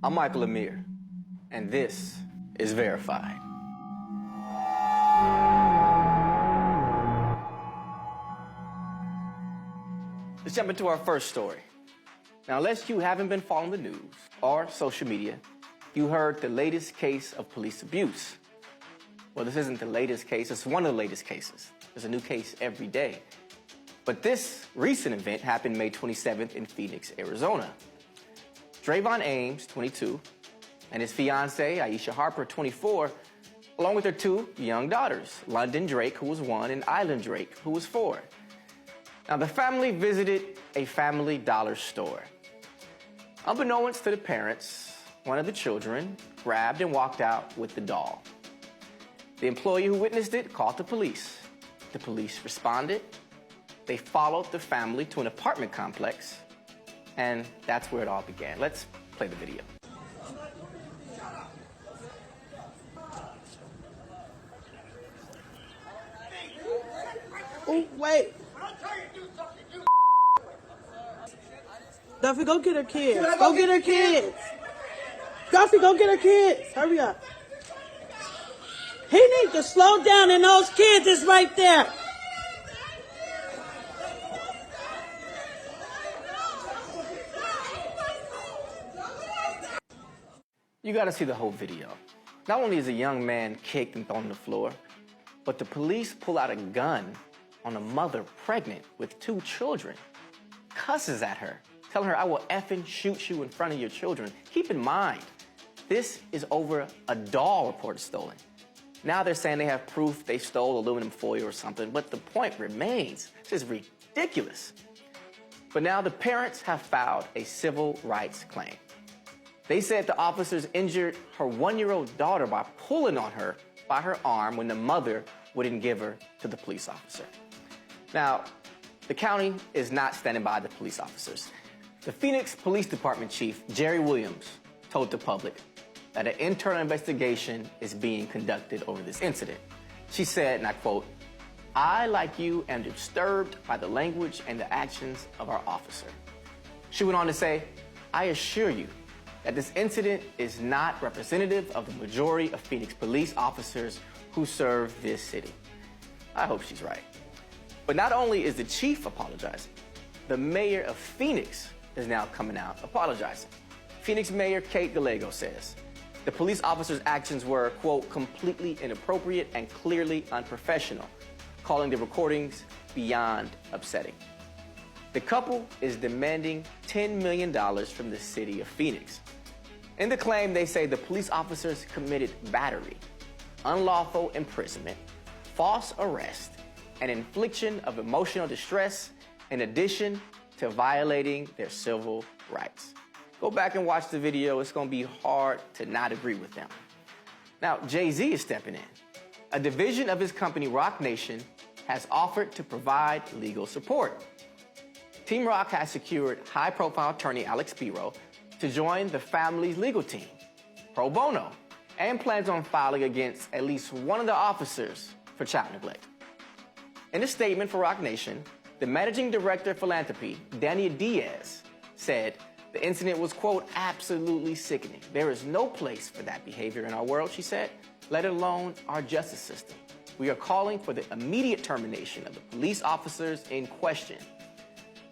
I'm Michael Amir, and this is Verified. Let's jump into our first story. Now, unless you haven't been following the news or social media, you heard the latest case of police abuse. Well, this isn't the latest case, it's one of the latest cases. There's a new case every day. But this recent event happened May 27th in Phoenix, Arizona. Drayvon Ames, 22, and his fiancée, Aisha Harper, 24, along with their two young daughters, London Drake, who was 1, and Island Drake, who was 4. Now, the family visited a Family Dollar store. Unbeknownst to the parents, one of the children grabbed and walked out with the doll. The employee who witnessed it called the police. The police responded. They followed the family to an apartment complex, and that's where it all began. Let's play the video. Oh, wait. Duffy, go get her kids. Go get her kids. Duffy, go get her kids. Hurry up. He needs to slow down, and those kids is right there. You gotta see the whole video. Not only is a young man kicked and thrown on the floor, but the police pull out a gun on a mother pregnant with 2 children, cusses at her, telling her, "I will effing shoot you in front of your children." Keep in mind, this is over a doll reported stolen. Now they're saying they have proof they stole aluminum foil or something, but the point remains, this is ridiculous. But now the parents have filed a civil rights claim. They said the officers injured her 1-year-old daughter by pulling on her by her arm when the mother wouldn't give her to the police officer. Now, the county is not standing by the police officers. The Phoenix Police Department Chief, Jerry Williams, told the public that an internal investigation is being conducted over this incident. She said, and I quote, "I, like you, am disturbed by the language and the actions of our officer." She went on to say, "I assure you that this incident is not representative of the majority of Phoenix police officers who serve this city." I hope she's right. But not only is the chief apologizing, the mayor of Phoenix is now coming out apologizing. Phoenix Mayor Kate Gallego says, "The police officers' actions were, quote, completely inappropriate and clearly unprofessional," calling the recordings beyond upsetting. The couple is demanding $10 million from the city of Phoenix. In the claim, they say the police officers committed battery, unlawful imprisonment, false arrest, and infliction of emotional distress, in addition to violating their civil rights. Go back and watch the video. It's going to be hard to not agree with them. Now, Jay-Z is stepping in. A division of his company, Roc Nation, has offered to provide legal support. Team Roc has secured high-profile attorney Alex Spiro to join the family's legal team, pro bono, and plans on filing against at least one of the officers for child neglect. In a statement for Roc Nation, the managing director of philanthropy, Dania Diaz, said the incident was, quote, absolutely sickening. There is no place for that behavior in our world, she said, let alone our justice system. We are calling for the immediate termination of the police officers in question.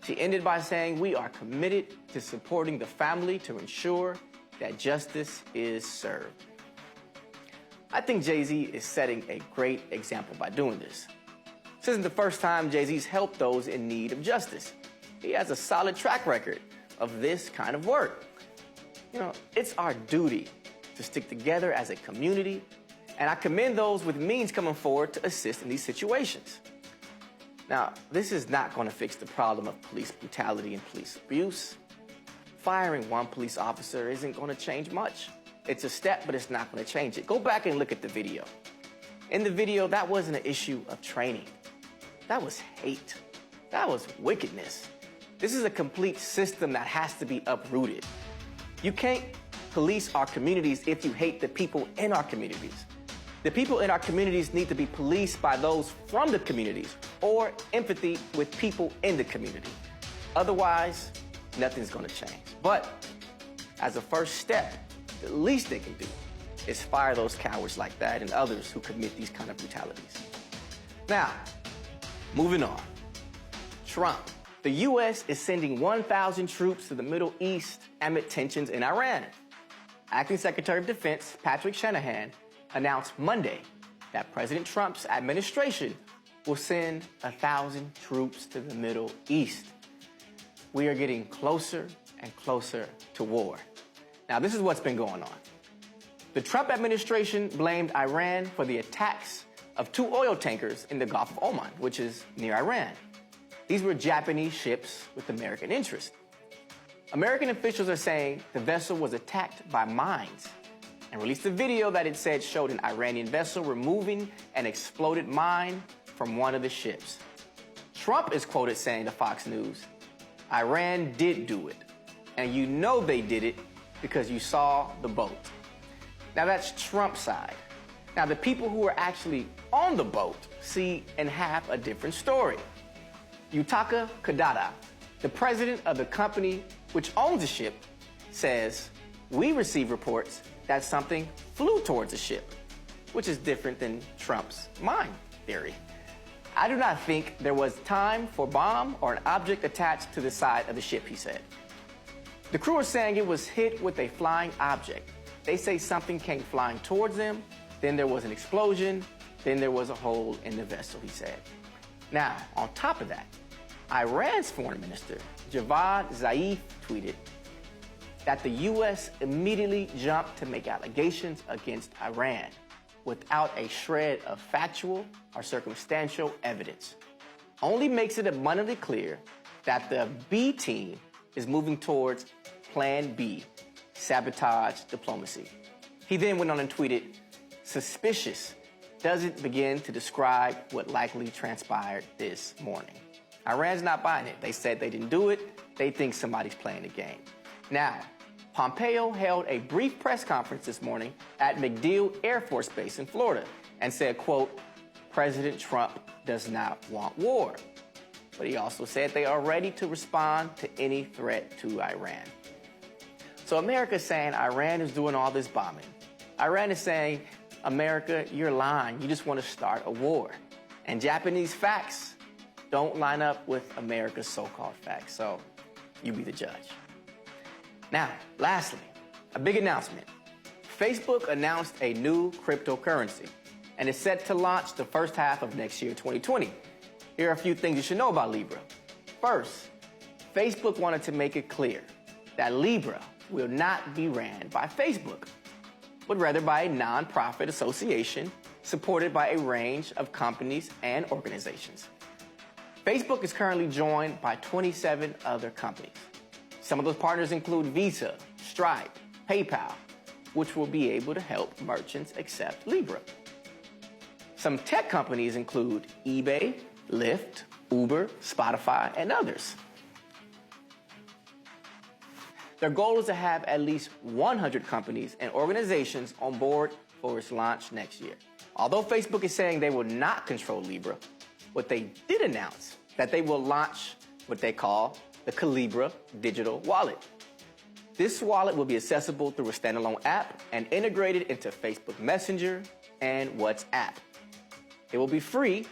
She ended by saying, "We are committed to supporting the family to ensure that justice is served." I think Jay-Z is setting a great example by doing this. This isn't the first time Jay-Z's helped those in need of justice. He has a solid track record of this kind of work. You know, it's our duty to stick together as a community, and I commend those with means coming forward to assist in these situations. Now, this is not going to fix the problem of police brutality and police abuse. Firing one police officer isn't going to change much. It's a step, but it's not going to change it. Go back and look at the video. In the video, that wasn't an issue of training. That was hate. That was wickedness. This is a complete system that has to be uprooted. You can't police our communities if you hate the people in our communities. The people in our communities need to be policed by those from the communities or empathy with people in the community. Otherwise, nothing's going to change. But As a first step, the least they can do is fire those cowards like that and others who commit these kind of brutalities. Now, moving on. Trump. The U.S. is sending 1,000 troops to the Middle East amid tensions in Iran. Acting Secretary of Defense Patrick Shanahan announced Monday that President Trump's administration will send 1,000 troops to the Middle East. We are getting closer and closer to war. Now, this is what's been going on. The Trump administration blamed Iran for the attacks of 2 oil tankers in the Gulf of Oman, which is near Iran. These were Japanese ships with American interest. American officials are saying the vessel was attacked by mines and released a video that it said showed an Iranian vessel removing an exploded mine from one of the ships. Trump is quoted saying to Fox News, "Iran did do it, and you know they did it because you saw the boat." Now that's Trump's side. Now the people who are actually on the boat see and have a different story. Yutaka Kadada, the president of the company which owns the ship, says, "We receive reports that something flew towards the ship," which is different than Trump's mine theory. "I do not think there was time for bomb or an object attached to the side of the ship," he said. The crew are saying it was hit with a flying object. They say something came flying towards them, then there was an explosion, then there was a hole in the vessel, he said. Now, on top of that, Iran's foreign minister, Javad Zarif, tweeted that the U.S. immediately jumped to make allegations against Iran without a shred of factual or circumstantial evidence. Only makes it abundantly clear that the B team is moving towards Plan B, sabotage diplomacy. He then went on and tweeted, "Suspicious doesn't begin to describe what likely transpired this morning." Iran's not buying it. They said they didn't do it. They think somebody's playing the game. Now, Pompeo held a brief press conference this morning at MacDill Air Force Base in Florida and said, quote, "President Trump does not want war." But he also said they are ready to respond to any threat to Iran. So America's saying Iran is doing all this bombing. Iran is saying, America, you're lying. You just want to start a war. And Japanese facts don't line up with America's so-called facts. So you be the judge. Now, lastly, a big announcement. Facebook announced a new cryptocurrency and is set to launch the first half of next year, 2020. Here are a few things you should know about Libra. First, Facebook wanted to make it clear that Libra will not be ran by Facebook, but rather by a nonprofit association supported by a range of companies and organizations. Facebook is currently joined by 27 other companies. Some of those partners include Visa, Stripe, PayPal, which will be able to help merchants accept Libra. Some tech companies include eBay, Lyft, Uber, Spotify, and others. Their goal is to have at least 100 companies and organizations on board for its launch next year. Although Facebook is saying they will not control Libra, what they did announce that they will launch what they call the Calibra digital wallet. This wallet will be accessible through a standalone app and integrated into Facebook Messenger and WhatsApp. It will be free,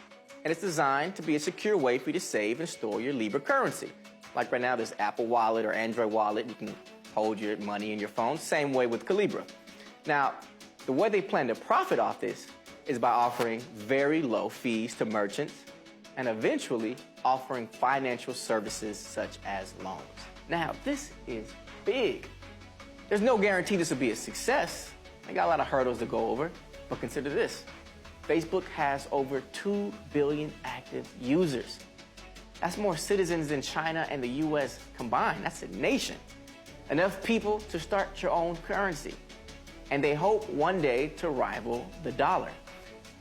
and it's designed to be a secure way for you to save and store your Libra currency. Like right now, there's Apple Wallet or Android Wallet. You can hold your money in your phone. Same way with Calibra. Now, the way they plan to profit off this is by offering very low fees to merchants and eventually offering financial services such as loans. Now, this is big. There's no guarantee this will be a success. They got a lot of hurdles to go over, but consider this. Facebook has over 2 billion active users. That's more citizens than China and the US combined. That's a nation. Enough people to start your own currency. And they hope one day to rival the dollar.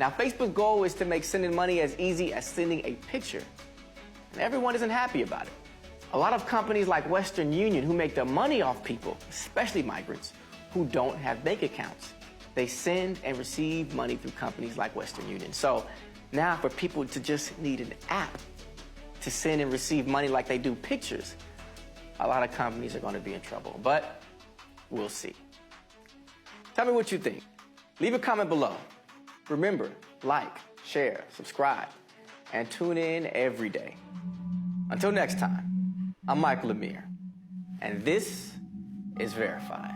Now, Facebook's goal is to make sending money as easy as sending a picture. And everyone isn't happy about it. A lot of companies like Western Union, who make their money off people, especially migrants, who don't have bank accounts. They send and receive money through companies like Western Union. So now for people to just need an app to send and receive money like they do pictures, a lot of companies are going to be in trouble. But we'll see. Tell me what you think. Leave a comment below. Remember, like, share, subscribe, and tune in every day. Until next time, I'm Michael Amir, and this is Verified.